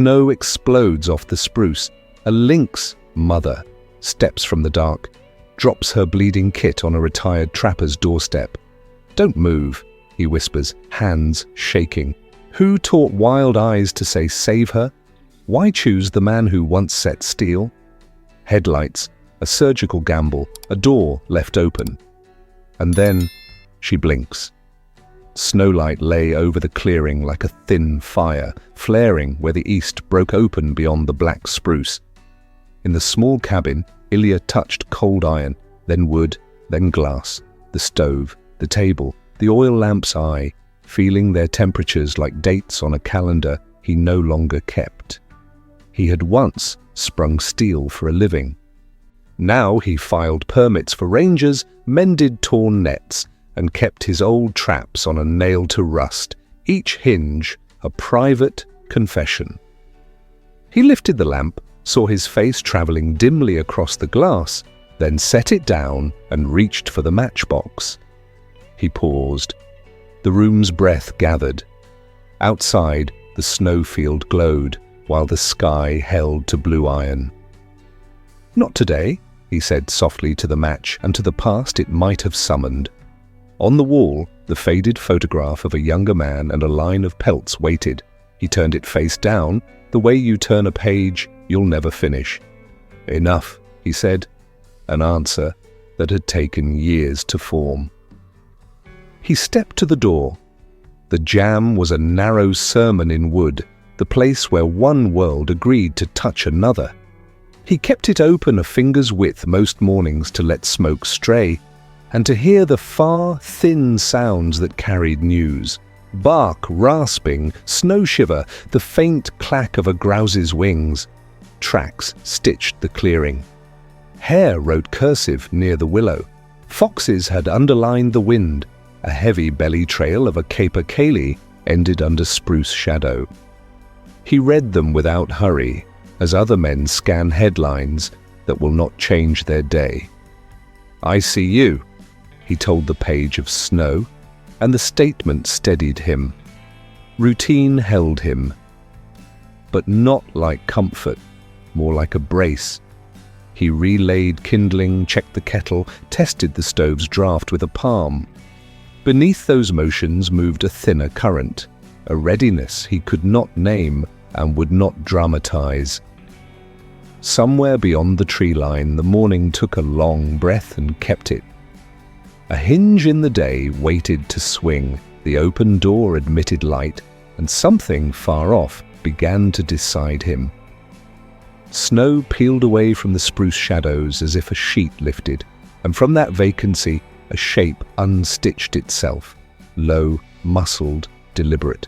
Snow explodes off the spruce. A lynx mother steps from the dark, drops her bleeding kit on a retired trapper's doorstep. "Don't move," he whispers, hands shaking. Who taught Wild Eyes to say save her? Why choose the man who once set steel? Headlights, a surgical gamble, a door left open. And then she blinks. Snowlight lay over the clearing like a thin fire, flaring where the east broke open beyond the black spruce. In the small cabin, Ilya touched cold iron, then wood, then glass, the stove, the table, the oil lamp's eye, feeling their temperatures like dates on a calendar he no longer kept. He had once sprung steel for a living. Now he filed permits for rangers, mended torn nets, and kept his old traps on a nail to rust, each hinge a private confession. He lifted the lamp, saw his face travelling dimly across the glass, then set it down and reached for the matchbox. He paused. The room's breath gathered. Outside, the snowfield glowed, while the sky held to blue iron. "Not today," he said softly to the match and to the past it might have summoned. On the wall, the faded photograph of a younger man and a line of pelts waited. He turned it face down, the way you turn a page you'll never finish. "Enough," he said, an answer that had taken years to form. He stepped to the door. The jam was a narrow sermon in wood, the place where one world agreed to touch another. He kept it open a finger's width most mornings to let smoke stray, and to hear the far, thin sounds that carried news. Bark rasping, snow shiver, the faint clack of a grouse's wings. Tracks stitched the clearing. Hare wrote cursive near the willow. Foxes had underlined the wind. A heavy belly trail of a capercaillie ended under spruce shadow. He read them without hurry, as other men scan headlines that will not change their day. "I see you," he told the page of snow, and the statement steadied him. Routine held him, but not like comfort, more like a brace. He relayed kindling, checked the kettle, tested the stove's draft with a palm. Beneath those motions moved a thinner current, a readiness he could not name and would not dramatize. Somewhere beyond the tree line, the morning took a long breath and kept it. A hinge in the day waited to swing, the open door admitted light, and something far off began to decide him. Snow peeled away from the spruce shadows as if a sheet lifted, and from that vacancy a shape unstitched itself, low, muscled, deliberate.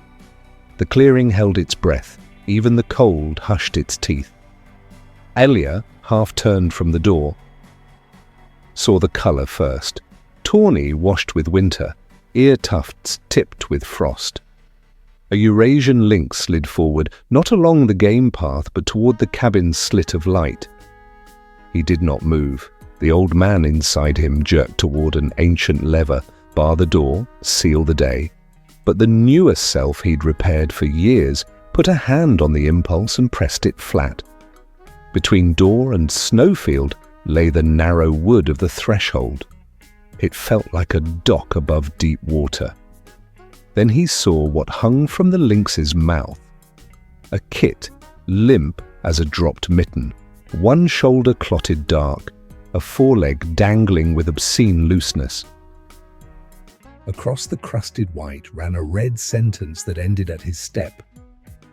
The clearing held its breath, even the cold hushed its teeth. Ilya, half turned from the door, saw the colour first. Tawny washed with winter, ear tufts tipped with frost. A Eurasian lynx slid forward, not along the game path, but toward the cabin's slit of light. He did not move. The old man inside him jerked toward an ancient lever, bar the door, seal the day. But the newest self he'd repaired for years put a hand on the impulse and pressed it flat. Between door and snowfield lay the narrow wood of the threshold. It felt like a dock above deep water. Then he saw what hung from the lynx's mouth. A kit, limp as a dropped mitten, one shoulder clotted dark, a foreleg dangling with obscene looseness. Across the crusted white ran a red sentence that ended at his step.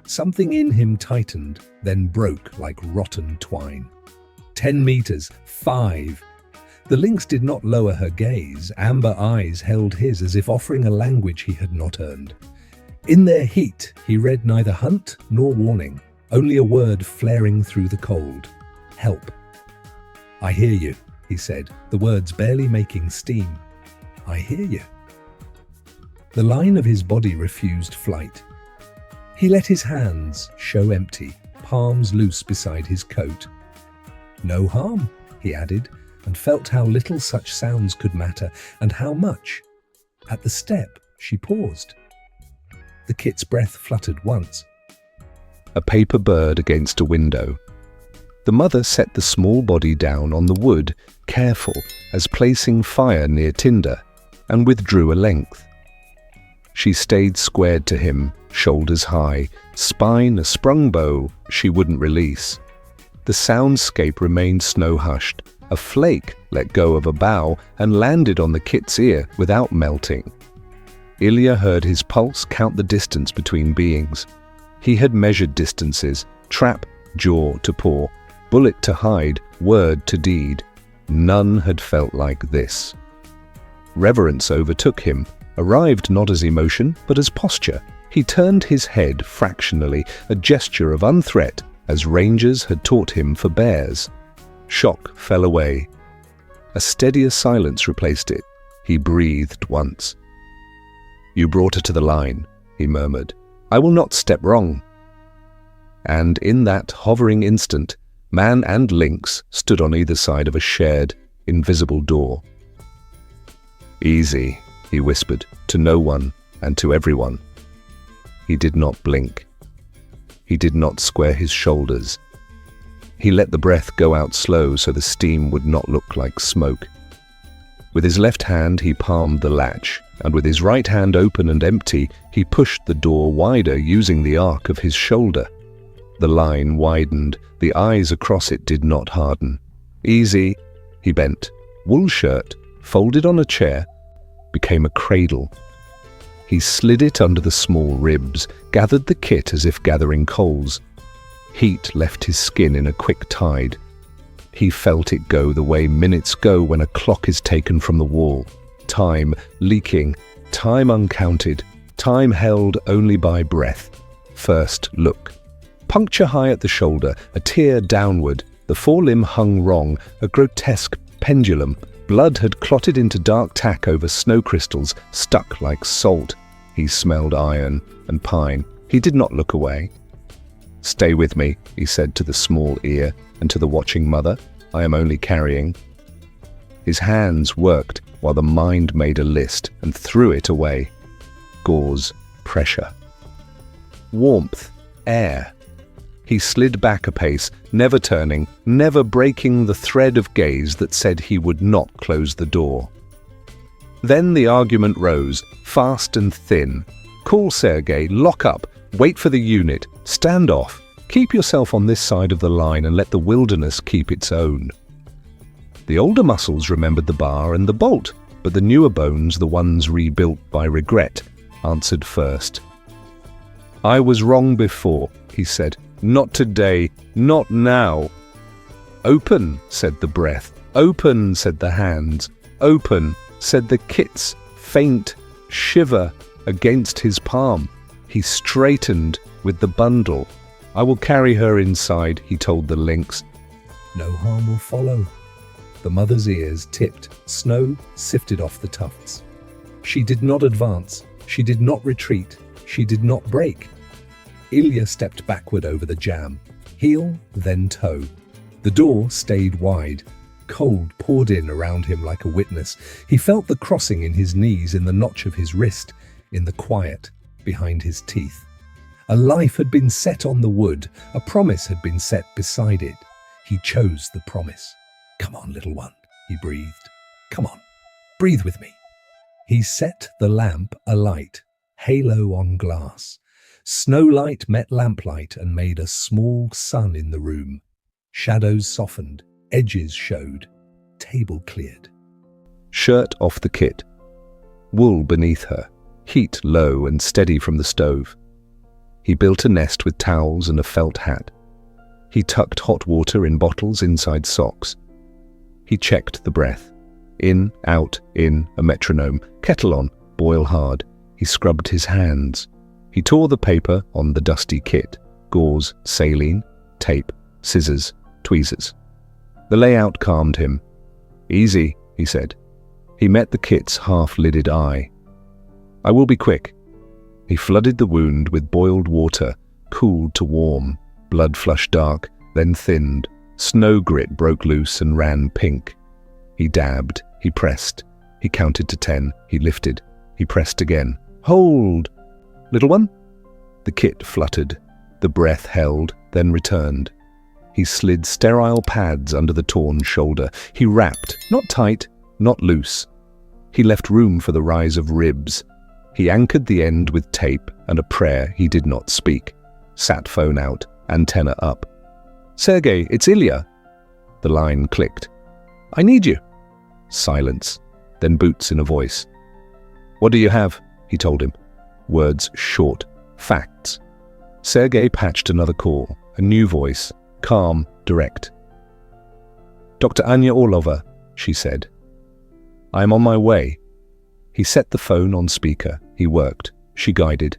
Something in him tightened, then broke like rotten twine. 10 meters, 5. The lynx did not lower her gaze. Amber eyes held his as if offering a language he had not earned. In their heat, he read neither hunt nor warning, only a word flaring through the cold. Help. "I hear you," he said, the words barely making steam. "I hear you." The line of his body refused flight. He let his hands show empty, palms loose beside his coat. "No harm," he added, and felt how little such sounds could matter, and how much. At the step, she paused. The kit's breath fluttered once. a paper bird against a window. The mother set the small body down on the wood, careful as placing fire near tinder, and withdrew a length. She stayed squared to him, shoulders high, spine a sprung bow she wouldn't release. The soundscape remained snow-hushed. A flake let go of a bough and landed on the kit's ear without melting. Ilya heard his pulse count the distance between beings. He had measured distances, trap, jaw to paw, bullet to hide, word to deed. None had felt like this. Reverence overtook him, arrived not as emotion, but as posture. He turned his head fractionally, a gesture of unthreat, as rangers had taught him for bears. Shock fell away. A steadier silence replaced it. He breathed once. "You brought her to the line," he murmured. "I will not step wrong." And in that hovering instant, man and lynx stood on either side of a shared, invisible door. "Easy," he whispered, to no one and to everyone. He did not blink. He did not square his shoulders. He let the breath go out slow so the steam would not look like smoke. With his left hand he palmed the latch, and with his right hand open and empty, he pushed the door wider using the arc of his shoulder. The line widened, the eyes across it did not harden. "Easy," he bent. Wool shirt, folded on a chair, became a cradle. He slid it under the small ribs, gathered the kit as if gathering coals. Heat left his skin in a quick tide. He felt it go the way minutes go when a clock is taken from the wall. Time leaking, time uncounted, time held only by breath. First look. Puncture high at the shoulder, a tear downward. The forelimb hung wrong, a grotesque pendulum. Blood had clotted into dark tack over snow crystals, stuck like salt. He smelled iron and pine. He did not look away. "Stay with me," he said to the small ear, and to the watching mother, "I am only carrying." His hands worked while the mind made a list and threw it away. Gauze, pressure. Warmth, air. He slid back a pace, never turning, never breaking the thread of gaze that said he would not close the door. Then the argument rose, fast and thin. "Call Sergei, lock up, wait for the unit, stand off, keep yourself on this side of the line and let the wilderness keep its own." The older muscles remembered the bar and the bolt, but the newer bones, the ones rebuilt by regret, answered first. "I was wrong before," he said. "Not today, not now." "Open," said the breath. "Open," said the hands. "Open," said the kit's faint shiver against his palm. He straightened with the bundle. "I will carry her inside," he told the lynx. "No harm will follow." The mother's ears tipped. Snow sifted off the tufts. She did not advance. She did not retreat. She did not break. Ilya stepped backward over the jam, heel, then toe. The door stayed wide. Cold poured in around him like a witness. He felt the crossing in his knees, in the notch of his wrist, in the quiet behind his teeth. A life had been set on the wood. A promise had been set beside it. He chose the promise. "Come on, little one," he breathed. "Come on, breathe with me." He set the lamp alight, halo on glass. Snowlight met lamplight and made a small sun in the room. Shadows softened, edges showed, table cleared. Shirt off the kit. Wool beneath her, heat low and steady from the stove. He built a nest with towels and a felt hat. He tucked hot water in bottles inside socks. He checked the breath. In, out, in, a metronome. Kettle on, boil hard. He scrubbed his hands. He tore the paper on the dusty kit. Gauze, saline, tape, scissors, tweezers. The layout calmed him. "Easy," he said. He met the kit's half-lidded eye. "I will be quick." He flooded the wound with boiled water, cooled to warm. Blood flushed dark, then thinned. Snow grit broke loose and ran pink. He dabbed, he pressed. He counted to 10. He lifted. He pressed again. "Hold!" "Little one?" The kit fluttered. The breath held, then returned. He slid sterile pads under the torn shoulder. He wrapped, not tight, not loose. He left room for the rise of ribs. He anchored the end with tape and a prayer he did not speak. Sat phone out, antenna up. "Sergey, it's Ilya." The line clicked. "I need you." Silence, then boots in a voice. "What do you have?" he told him. Words short, facts. Sergey patched another call, a new voice, calm, direct. "Dr. Anya Orlova," she said. "I am on my way." He set the phone on speaker. He worked. She guided.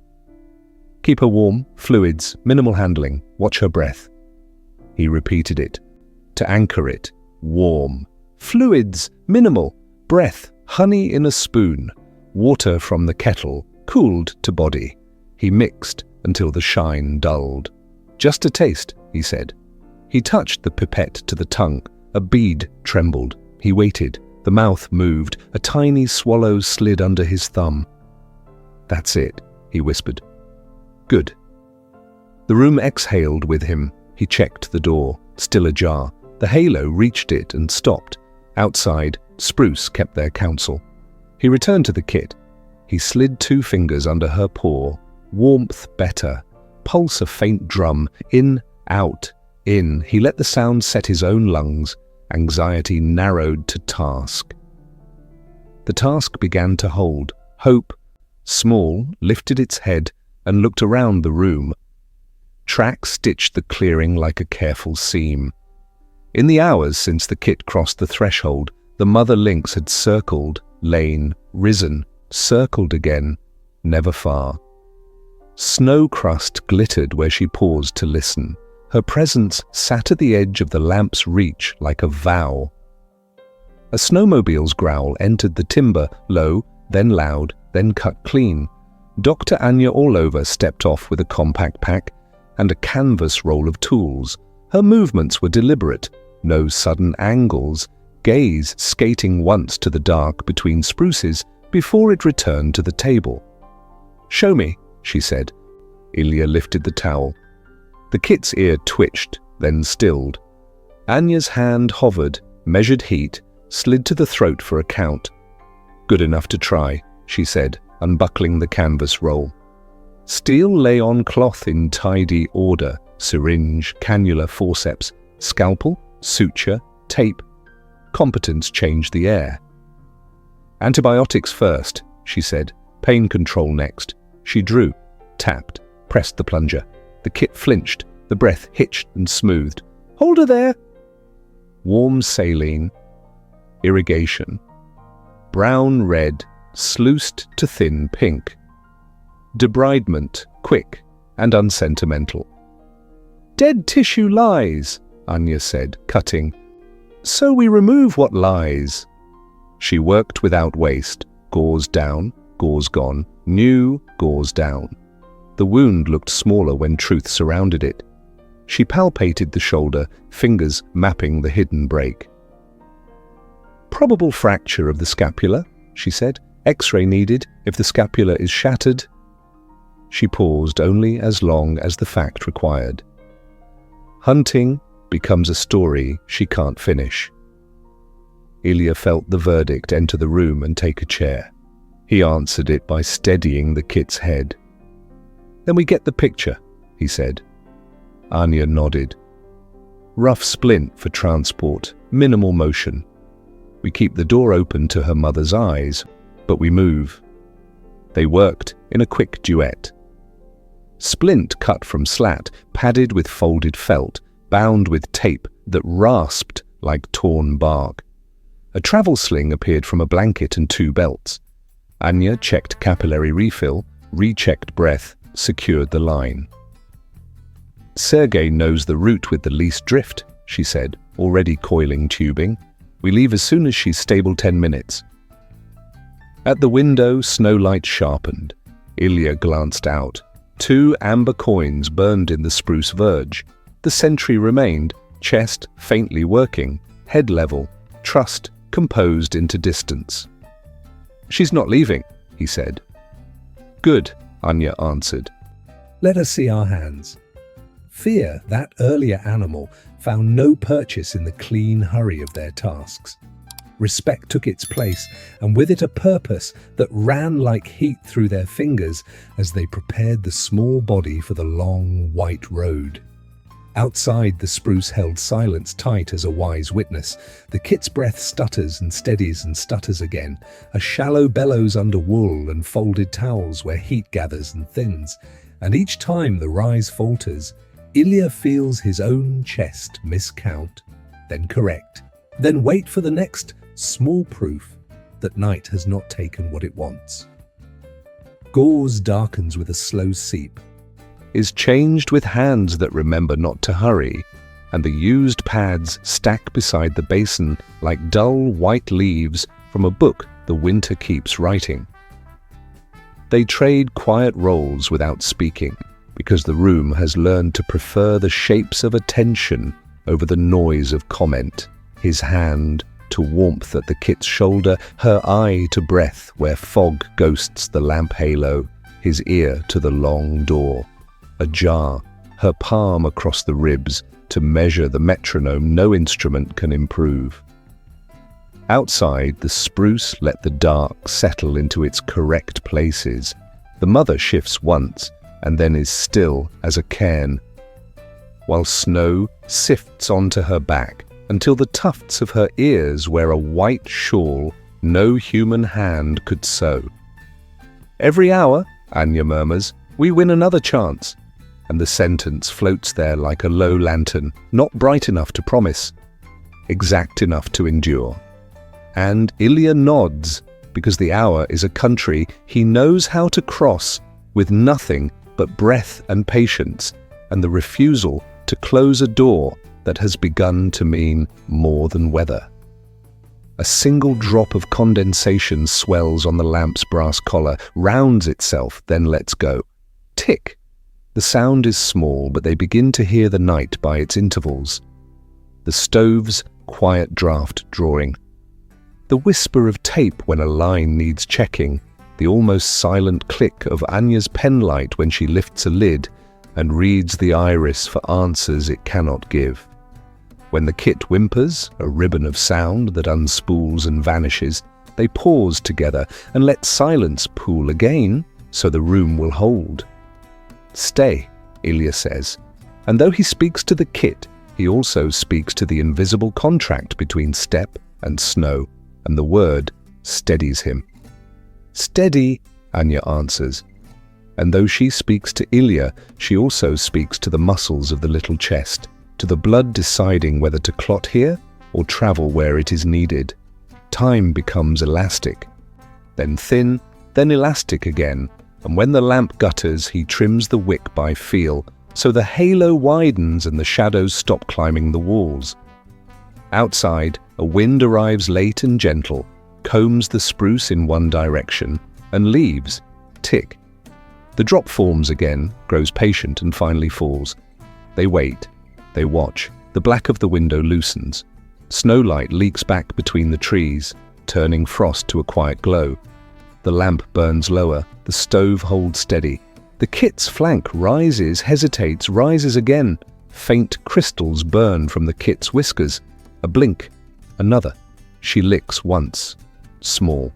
"Keep her warm, fluids, minimal handling, watch her breath." He repeated it. To anchor it, warm, fluids, minimal, breath, honey in a spoon, water from the kettle, cooled to body. He mixed until the shine dulled. "Just a taste," he said. He touched the pipette to the tongue. A bead trembled. He waited. The mouth moved. A tiny swallow slid under his thumb. "That's it," he whispered. "Good." The room exhaled with him. He checked the door, still ajar. The halo reached it and stopped. Outside, Spruce kept their counsel. He returned to the kit. He slid 2 fingers under her paw. Warmth better. Pulse a faint drum. In, out, in. He let the sound set his own lungs. Anxiety narrowed to task. The task began to hold. Hope, small, lifted its head and looked around the room. Track stitched the clearing like a careful seam. In the hours since the kit crossed the threshold, the mother lynx had circled, lain, risen, circled again, never far. Snow crust glittered where she paused to listen. Her presence sat at the edge of the lamp's reach like a vow. A snowmobile's growl entered the timber, low, then loud, then cut clean. Dr. Anya Orlova stepped off with a compact pack and a canvas roll of tools. Her movements were deliberate, no sudden angles, gaze skating once to the dark between spruces before it returned to the table. "Show me," she said. Ilya lifted the towel. The kit's ear twitched, then stilled. Anya's hand hovered, measured heat, slid to the throat for a count. "Good enough to try," she said, unbuckling the canvas roll. Steel lay on cloth in tidy order, syringe, cannula, forceps, scalpel, suture, tape. Competence changed the air. "Antibiotics first," she said. "Pain control next." She drew, tapped, pressed the plunger. The kit flinched, the breath hitched and smoothed. "Hold her there!" Warm saline. Irrigation. Brown red, sluiced to thin pink. Debridement, quick and unsentimental. "Dead tissue lies," Anya said, cutting. "So we remove what lies." She worked without waste. Gauze down, gauze gone, new gauze down. The wound looked smaller when truth surrounded it. She palpated the shoulder, fingers mapping the hidden break. "Probable fracture of the scapula," she said. "X-ray needed if the scapula is shattered." She paused only as long as the fact required. Hunting becomes a story she can't finish. Ilya felt the verdict enter the room and take a chair. He answered it by steadying the kit's head. "Then we get the picture," he said. Anya nodded. "Rough splint for transport, minimal motion. We keep the door open to her mother's eyes, but we move." They worked in a quick duet. Splint cut from slat, padded with folded felt, bound with tape that rasped like torn bark. A travel sling appeared from a blanket and 2 belts. Anya checked capillary refill, rechecked breath, secured the line. "Sergey knows the route with the least drift," she said, already coiling tubing. "We leave as soon as she's stable 10 minutes. At the window, snowlight sharpened. Ilya glanced out. 2 amber coins burned in the spruce verge. The sentry remained, chest faintly working, head level, trust composed into distance. "She's not leaving," he said. "Good," Anya answered. "Let us see our hands." Fear, that earlier animal, found no purchase in the clean hurry of their tasks. Respect took its place, and with it a purpose that ran like heat through their fingers as they prepared the small body for the long, white road. Outside, the spruce held silence tight as a wise witness. The kit's breath stutters and steadies and stutters again, a shallow bellows under wool and folded towels where heat gathers and thins. And each time the rise falters, Ilya feels his own chest miscount, then correct, then wait for the next small proof that night has not taken what it wants. Gauze darkens with a slow seep, is changed with hands that remember not to hurry, and the used pads stack beside the basin like dull white leaves from a book the winter keeps writing. They trade quiet roles without speaking, because the room has learned to prefer the shapes of attention over the noise of comment. His hand to warmth at the kit's shoulder, her eye to breath where fog ghosts the lamp halo, his ear to the long door. Ajar, her palm across the ribs to measure the metronome no instrument can improve. Outside, the spruce let the dark settle into its correct places. The mother shifts once and then is still as a cairn, while snow sifts onto her back until the tufts of her ears wear a white shawl no human hand could sew. "Every hour," Anya murmurs, "we win another chance." And the sentence floats there like a low lantern, not bright enough to promise, exact enough to endure. And Ilya nods, because the hour is a country he knows how to cross with nothing but breath and patience, and the refusal to close a door that has begun to mean more than weather. A single drop of condensation swells on the lamp's brass collar, rounds itself, then lets go. Tick! The sound is small, but they begin to hear the night by its intervals. The stove's quiet draft drawing. The whisper of tape when a line needs checking. The almost silent click of Anya's penlight when she lifts a lid and reads the iris for answers it cannot give. When the kit whimpers, a ribbon of sound that unspools and vanishes, they pause together and let silence pool again so the room will hold. "Stay," Ilya says, and though he speaks to the kit, he also speaks to the invisible contract between step and snow, and the word steadies him. "Steady," Anya answers, and though she speaks to Ilya, she also speaks to the muscles of the little chest, to the blood deciding whether to clot here or travel where it is needed. Time becomes elastic, then thin, then elastic again, and when the lamp gutters, he trims the wick by feel, so the halo widens and the shadows stop climbing the walls. Outside, a wind arrives late and gentle, combs the spruce in one direction, and leaves. Tick. The drop forms again, grows patient, and finally falls. They wait. They watch. The black of the window loosens. Snowlight leaks back between the trees, turning frost to a quiet glow. The lamp burns lower. The stove holds steady. The kit's flank rises, hesitates, rises again. Faint crystals burn from the kit's whiskers. A blink. Another. She licks once. Small.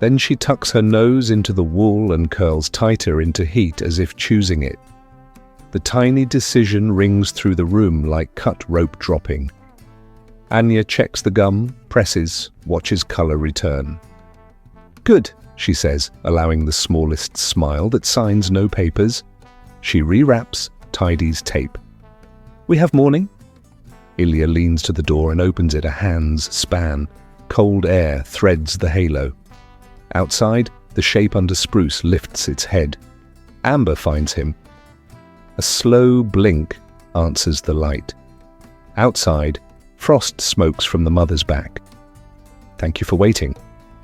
Then she tucks her nose into the wool and curls tighter into heat as if choosing it. The tiny decision rings through the room like cut rope dropping. Anya checks the gum, presses, watches color return. "Good," she says, allowing the smallest smile that signs no papers. She rewraps, tidies tape. "We have morning?" Ilya leans to the door and opens it a hand's span. Cold air threads the halo. Outside, the shape under spruce lifts its head. Amber finds him. A slow blink answers the light. Outside, frost smokes from the mother's back. "Thank you for waiting,"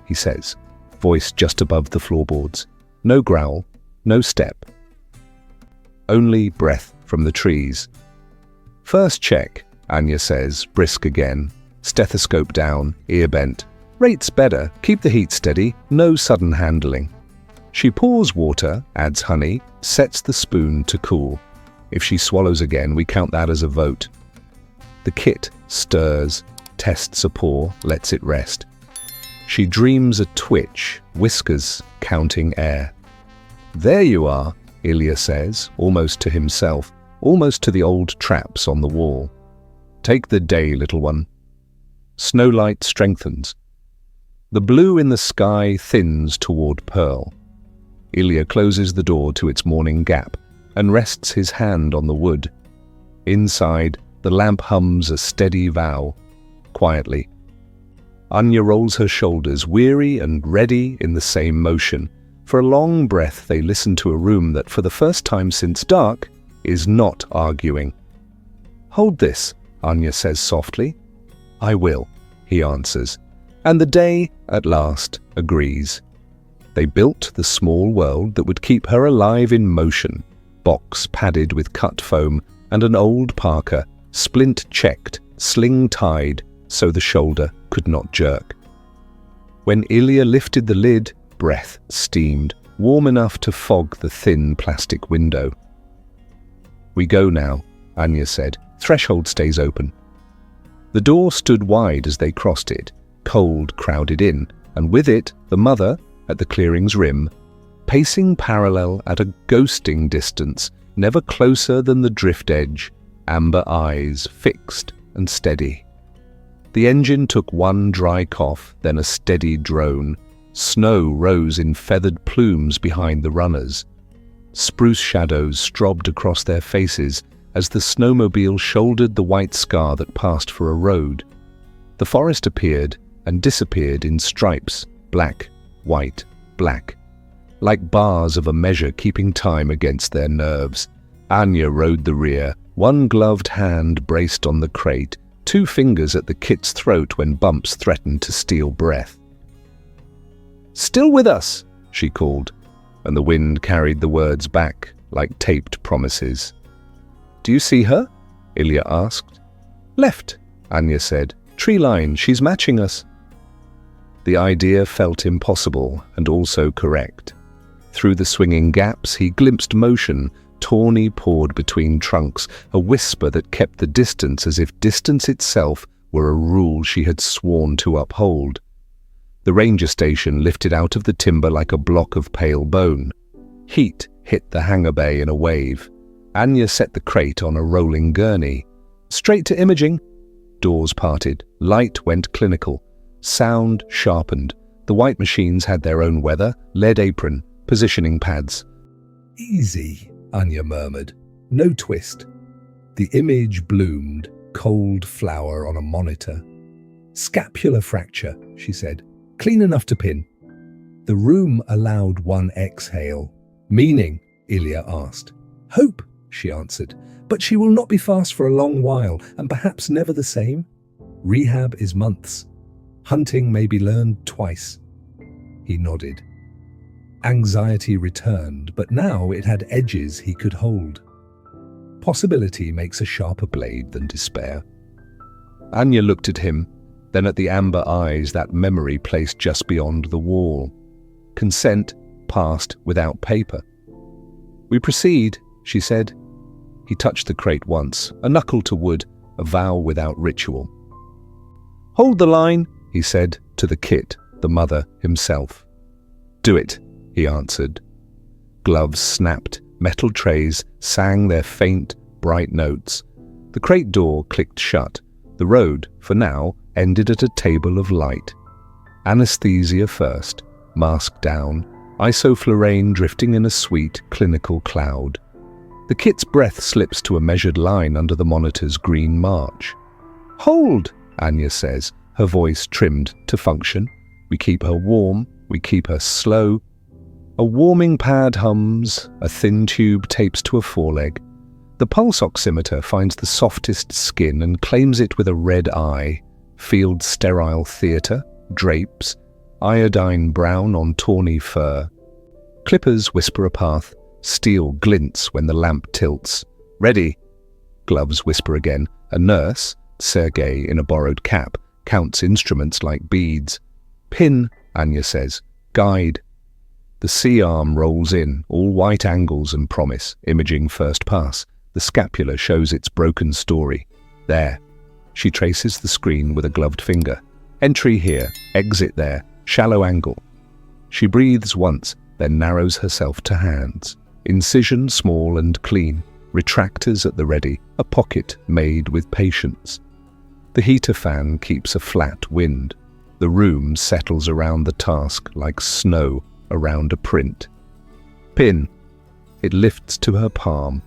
he says, voice just above the floorboards. No growl, no step. Only breath from the trees. "First check," Anya says, brisk again. Stethoscope down, ear bent. "Rate's better, keep the heat steady, no sudden handling." She pours water, adds honey, sets the spoon to cool. If she swallows again, we count that as a vote. The kit stirs, tests a paw, lets it rest. She dreams a twitch, whiskers, counting air. "There you are," Ilya says, almost to himself, almost to the old traps on the wall. "Take the day, little one." Snowlight strengthens. The blue in the sky thins toward pearl. Ilya closes the door to its morning gap and rests his hand on the wood. Inside, the lamp hums a steady vow, quietly. Anya rolls her shoulders, weary and ready in the same motion. For a long breath, they listen to a room that, for the first time since dark, is not arguing. "Hold this," Anya says softly. "I will," he answers, and the day, at last, agrees. They built the small world that would keep her alive in motion, box padded with cut foam and an old parka, splint-checked, sling-tied so the shoulder could not jerk. When Ilya lifted the lid, breath steamed, warm enough to fog the thin plastic window. "We go now," Anya said. "Threshold stays open." The door stood wide as they crossed it. Cold crowded in, and with it, the mother, at the clearing's rim, pacing parallel at a ghosting distance, never closer than the drift edge, amber eyes fixed and steady. The engine took one dry cough, then a steady drone. Snow rose in feathered plumes behind the runners. Spruce shadows strobbed across their faces as the snowmobile shouldered the white scar that passed for a road. The forest appeared and disappeared in stripes, black, white, black, like bars of a measure keeping time against their nerves. Anya rode the rear, one gloved hand braced on the crate, two fingers at the kit's throat when bumps threatened to steal breath. "Still with us," she called, and the wind carried the words back like taped promises. "Do you see her?" Ilya asked. "Left," Anya said. "Tree line, she's matching us." The idea felt impossible and also correct. Through the swinging gaps he glimpsed motion, tawny poured between trunks, a whisper that kept the distance as if distance itself were a rule she had sworn to uphold. The ranger station lifted out of the timber like a block of pale bone. Heat hit the hangar bay in a wave. Anya set the crate on a rolling gurney. "Straight to imaging." Doors parted. Light went clinical. Sound sharpened. The white machines had their own weather, lead apron, positioning pads. "Easy," Anya murmured. "No twist." The image bloomed, cold flower on a monitor. "Scapular fracture," she said. "Clean enough to pin." The room allowed one exhale. "Meaning?" Ilya asked. "Hope," she answered. "But she will not be fast for a long while, and perhaps never the same. Rehab is months. Hunting may be learned twice." He nodded. Anxiety returned, but now it had edges he could hold. Possibility makes a sharper blade than despair. Anya looked at him, then at the amber eyes that memory placed just beyond the wall. Consent passed without paper. "We proceed," she said. He touched the crate once, a knuckle to wood, a vow without ritual. "Hold the line," he said to the kit, the mother, himself. "Do it," he answered. Gloves snapped, metal trays sang their faint, bright notes. The crate door clicked shut. The road, for now, ended at a table of light. Anesthesia first, mask down, isoflurane drifting in a sweet, clinical cloud. The kit's breath slips to a measured line under the monitor's green march. "Hold," Anya says, her voice trimmed to function. "We keep her warm, we keep her slow." A warming pad hums, a thin tube tapes to a foreleg. The pulse oximeter finds the softest skin and claims it with a red eye. Field sterile theatre, drapes, iodine brown on tawny fur. Clippers whisper a path, steel glints when the lamp tilts. "Ready," gloves whisper again. A nurse, Sergei in a borrowed cap, counts instruments like beads. "Pin," Anya says. "Guide." The C-arm rolls in, all white angles and promise, imaging first pass. The scapula shows its broken story. There. She traces the screen with a gloved finger. Entry here, exit there, shallow angle. She breathes once, then narrows herself to hands. Incision small and clean, retractors at the ready, a pocket made with patience. The heater fan keeps a flat wind. The room settles around the task like snow around a print. Pin. It lifts to her palm.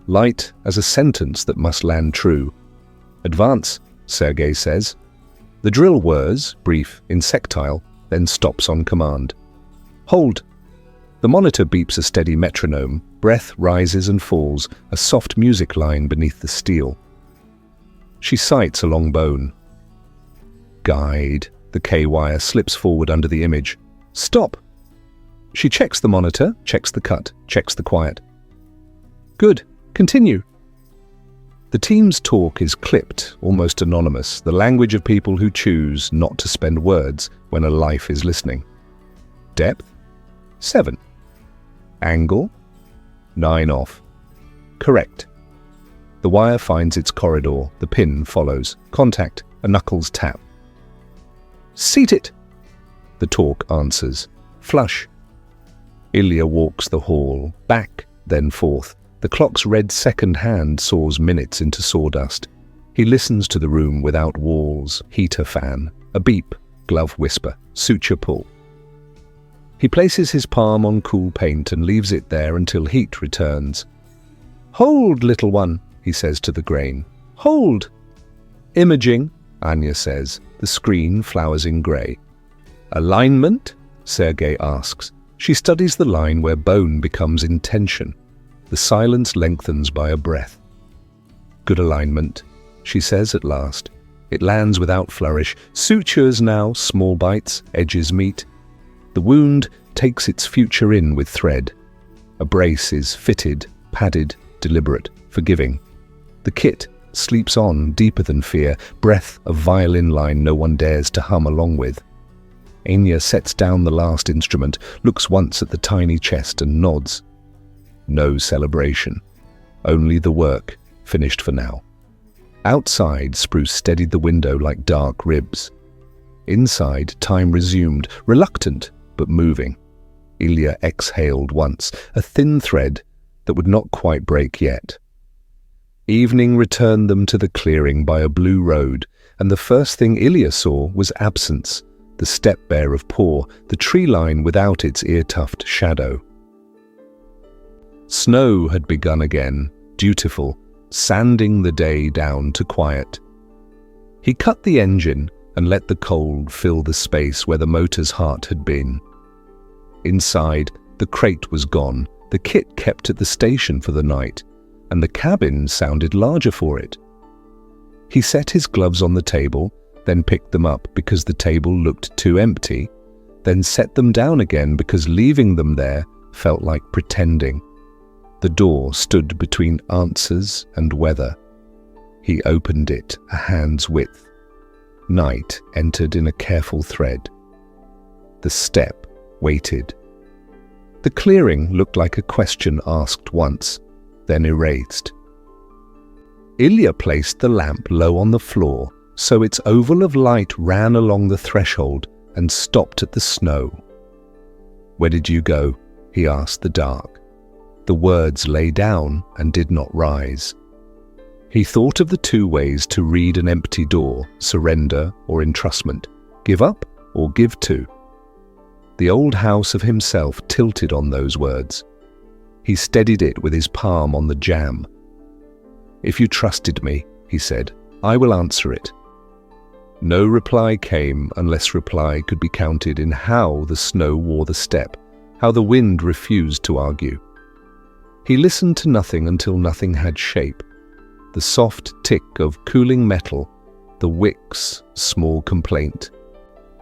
Light as a sentence that must land true. Advance, Sergei says. The drill whirs, brief, insectile, then stops on command. Hold. The monitor beeps a steady metronome. Breath rises and falls, a soft music line beneath the steel. She sights a long bone. Guide. The K-wire slips forward under the image. Stop. She checks the monitor, checks the cut, checks the quiet. Good. Continue. The team's talk is clipped, almost anonymous, the language of people who choose not to spend words when a life is listening. Depth? 7. Angle? 9 off. Correct. The wire finds its corridor, the pin follows. Contact, a knuckles tap. Seat it! The talk answers. Flush. Ilya walks the hall, back, then forth. The clock's red second hand saws minutes into sawdust. He listens to the room without walls, heater fan, a beep, glove whisper, suture pull. He places his palm on cool paint and leaves it there until heat returns. Hold, little one, he says to the grain. Hold. Imaging, Anya says, the screen flowers in grey. Alignment? Sergei asks. She studies the line where bone becomes intention. The silence lengthens by a breath. Good alignment, she says at last. It lands without flourish. Sutures now, small bites, edges meet. The wound takes its future in with thread. A brace is fitted, padded, deliberate, forgiving. The kit sleeps on deeper than fear, breath a violin line no one dares to hum along with. Anya sets down the last instrument, looks once at the tiny chest and nods. No celebration. Only the work, finished for now. Outside, Spruce steadied the window like dark ribs. Inside, time resumed, reluctant but moving. Ilya exhaled once, a thin thread that would not quite break yet. Evening returned them to the clearing by a blue road, and the first thing Ilya saw was absence, the step bare of paw, the tree line without its ear-tuft shadow. Snow had begun again, dutiful, sanding the day down to quiet. He cut the engine and let the cold fill the space where the motor's heart had been. Inside, the crate was gone, the kit kept at the station for the night, and the cabin sounded larger for it. He set his gloves on the table, then picked them up because the table looked too empty, then set them down again because leaving them there felt like pretending. The door stood between answers and weather. He opened it a hand's width. Night entered in a careful thread. The step waited. The clearing looked like a question asked once, then erased. Ilya placed the lamp low on the floor, so its oval of light ran along the threshold and stopped at the snow. "Where did you go?" he asked the dark. The words lay down and did not rise. He thought of the two ways to read an empty door, surrender or entrustment, give up or give to. The old house of himself tilted on those words. He steadied it with his palm on the jamb. "If you trusted me," he said, "I will answer it." No reply came unless reply could be counted in how the snow wore the step, how the wind refused to argue. He listened to nothing until nothing had shape. The soft tick of cooling metal, the wick's small complaint,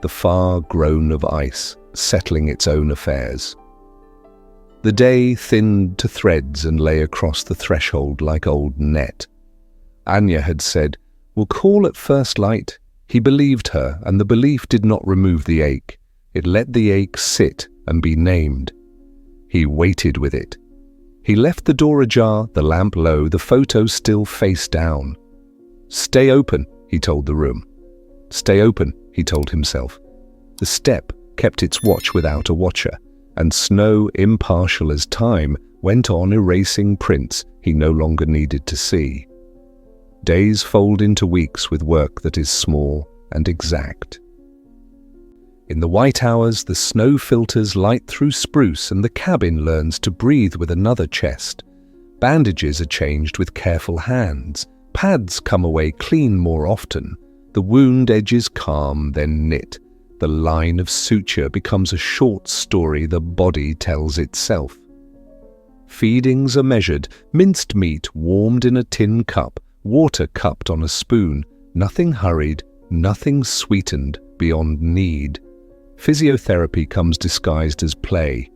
the far groan of ice settling its own affairs. The day thinned to threads and lay across the threshold like old net. Anya had said, "We'll call at first light." He believed her, and the belief did not remove the ache. It let the ache sit and be named. He waited with it. He left the door ajar, the lamp low, the photo still face down. "Stay open," he told the room. "Stay open," he told himself. The step kept its watch without a watcher, and Snow, impartial as time, went on erasing prints he no longer needed to see. Days fold into weeks with work that is small and exact. In the white hours, the snow filters light through spruce and the cabin learns to breathe with another chest. Bandages are changed with careful hands. Pads come away clean more often. The wound edges calm, then knit. The line of suture becomes a short story the body tells itself. Feedings are measured, minced meat warmed in a tin cup, water cupped on a spoon, nothing hurried, nothing sweetened beyond need. Physiotherapy comes disguised as play.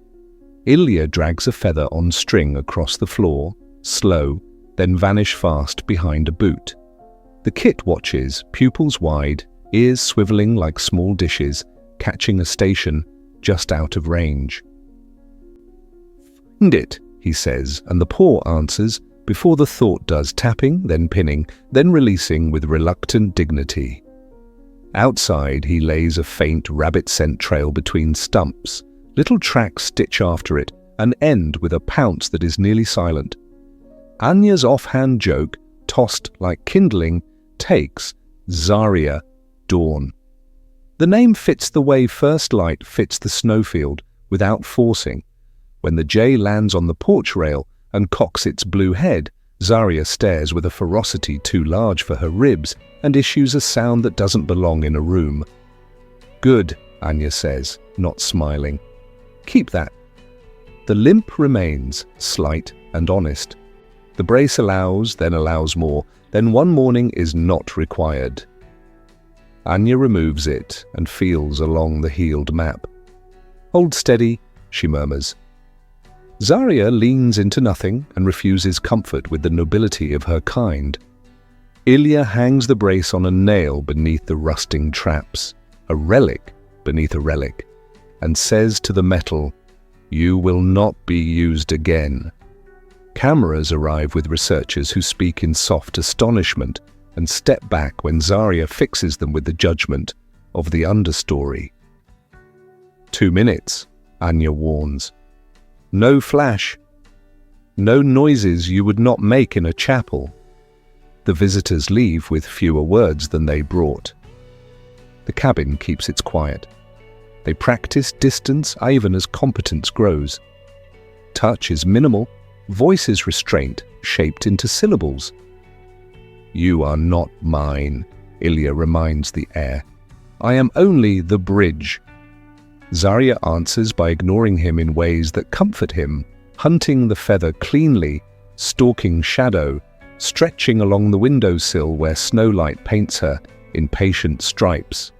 Ilya drags a feather on string across the floor, slow, then vanish fast behind a boot. The kit watches, pupils wide, ears swiveling like small dishes, catching a station just out of range. "Find it," he says, and the paw answers before the thought does, tapping, then pinning, then releasing with reluctant dignity. Outside, he lays a faint rabbit scent trail between stumps. Little tracks stitch after it and end with a pounce that is nearly silent. Anya's offhand joke, tossed like kindling, takes Zarya, dawn. The name fits the way first light fits the snowfield, without forcing. When the jay lands on the porch rail and cocks its blue head, Zarya stares with a ferocity too large for her ribs and issues a sound that doesn't belong in a room. "Good," Anya says, not smiling. "Keep that." The limp remains, slight and honest. The brace allows more, then one morning is not required. Anya removes it and feels along the healed map. "Hold steady," she murmurs. Zarya leans into nothing and refuses comfort with the nobility of her kind. Ilya hangs the brace on a nail beneath the rusting traps, a relic beneath a relic, and says to the metal, "You will not be used again." Cameras arrive with researchers who speak in soft astonishment and step back when Zarya fixes them with the judgment of the understory. 2 minutes, Anya warns. No flash. No noises you would not make in a chapel. The visitors leave with fewer words than they brought. The cabin keeps its quiet. They practice distance even as competence grows. Touch is minimal, voice is restraint, shaped into syllables. "You are not mine," Ilya reminds the air. "I am only the bridge." Zarya answers by ignoring him in ways that comfort him, hunting the feather cleanly, stalking shadow, stretching along the windowsill where snowlight paints her in patient stripes.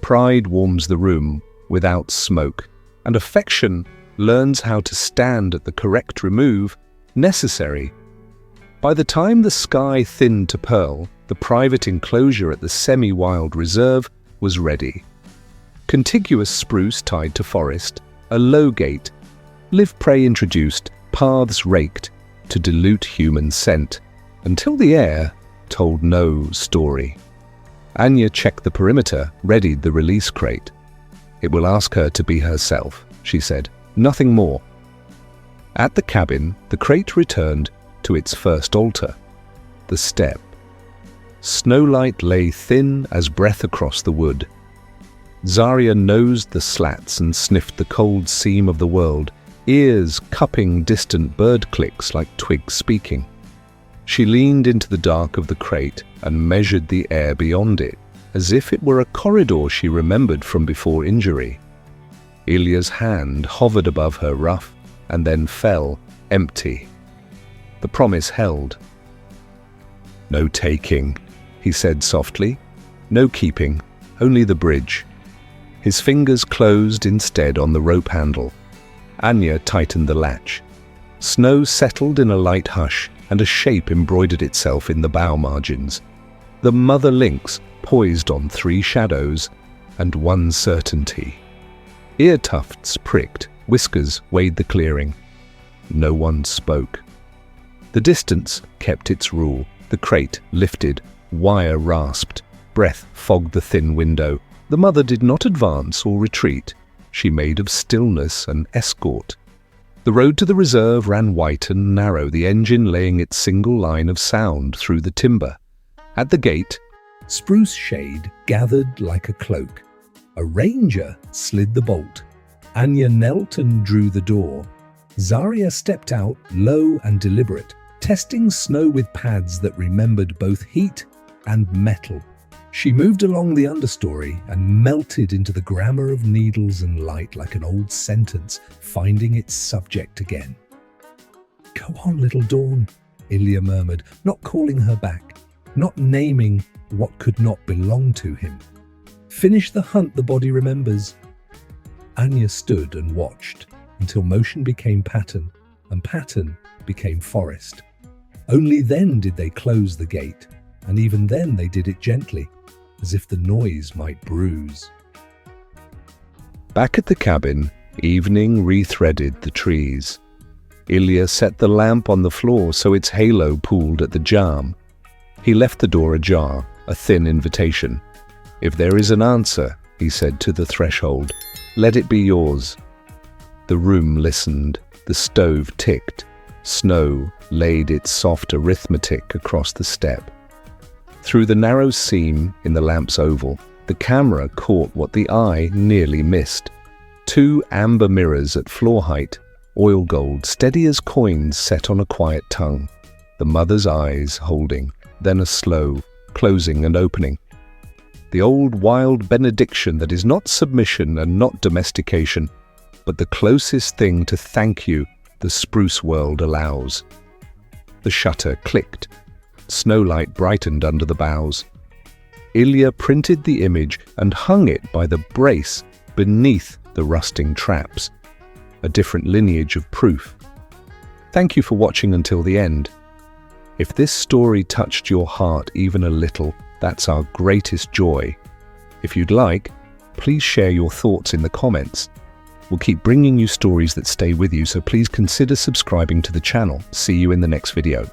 Pride warms the room without smoke, and affection learns how to stand at the correct remove necessary. By the time the sky thinned to pearl, the private enclosure at the semi-wild reserve was ready. Contiguous spruce tied to forest, a low gate, live-prey introduced, paths raked to dilute human scent, until the air told no story. Anya checked the perimeter, readied the release crate. "It will ask her to be herself," she said, "nothing more." At the cabin, the crate returned to its first altar, the step. Snowlight lay thin as breath across the wood. Zarya nosed the slats and sniffed the cold seam of the world, ears cupping distant bird clicks like twigs speaking. She leaned into the dark of the crate and measured the air beyond it, as if it were a corridor she remembered from before injury. Ilya's hand hovered above her rough and then fell, empty. The promise held. "No taking," he said softly. "No keeping, only the bridge." His fingers closed instead on the rope handle. Anya tightened the latch. Snow settled in a light hush, and a shape embroidered itself in the bow margins. The mother lynx poised on 3 shadows and 1 certainty. Ear tufts pricked, whiskers weighed the clearing. No one spoke. The distance kept its rule. The crate lifted, wire rasped, breath fogged the thin window. The mother did not advance or retreat. She made of stillness an escort. The road to the reserve ran white and narrow, the engine laying its single line of sound through the timber. At the gate, spruce shade gathered like a cloak. A ranger slid the bolt. Anya knelt and drew the door. Zarya stepped out, low and deliberate, testing snow with pads that remembered both heat and metal. She moved along the understory and melted into the grammar of needles and light like an old sentence, finding its subject again. "Go on, little Dawn," Ilya murmured, not calling her back, not naming what could not belong to him. "Finish the hunt the body remembers." Anya stood and watched until motion became pattern and pattern became forest. Only then did they close the gate, and even then they did it gently, as if the noise might bruise. Back at the cabin, evening rethreaded the trees. Ilya set the lamp on the floor so its halo pooled at the jamb. He left the door ajar, a thin invitation. "If there is an answer," he said to the threshold, "let it be yours." The room listened. The stove ticked. Snow laid its soft arithmetic across the step. Through the narrow seam in the lamp's oval, the camera caught what the eye nearly missed. 2 amber mirrors at floor height, oil gold, steady as coins set on a quiet tongue. The mother's eyes holding, then a slow closing and opening. The old wild benediction that is not submission and not domestication, but the closest thing to thank you the spruce world allows. The shutter clicked. Snowlight brightened under the boughs. Ilya printed the image and hung it by the brace beneath the rusting traps. A different lineage of proof. Thank you for watching until the end. If this story touched your heart even a little, that's our greatest joy. If you'd like, please share your thoughts in the comments. We'll keep bringing you stories that stay with you, so please consider subscribing to the channel. See you in the next video.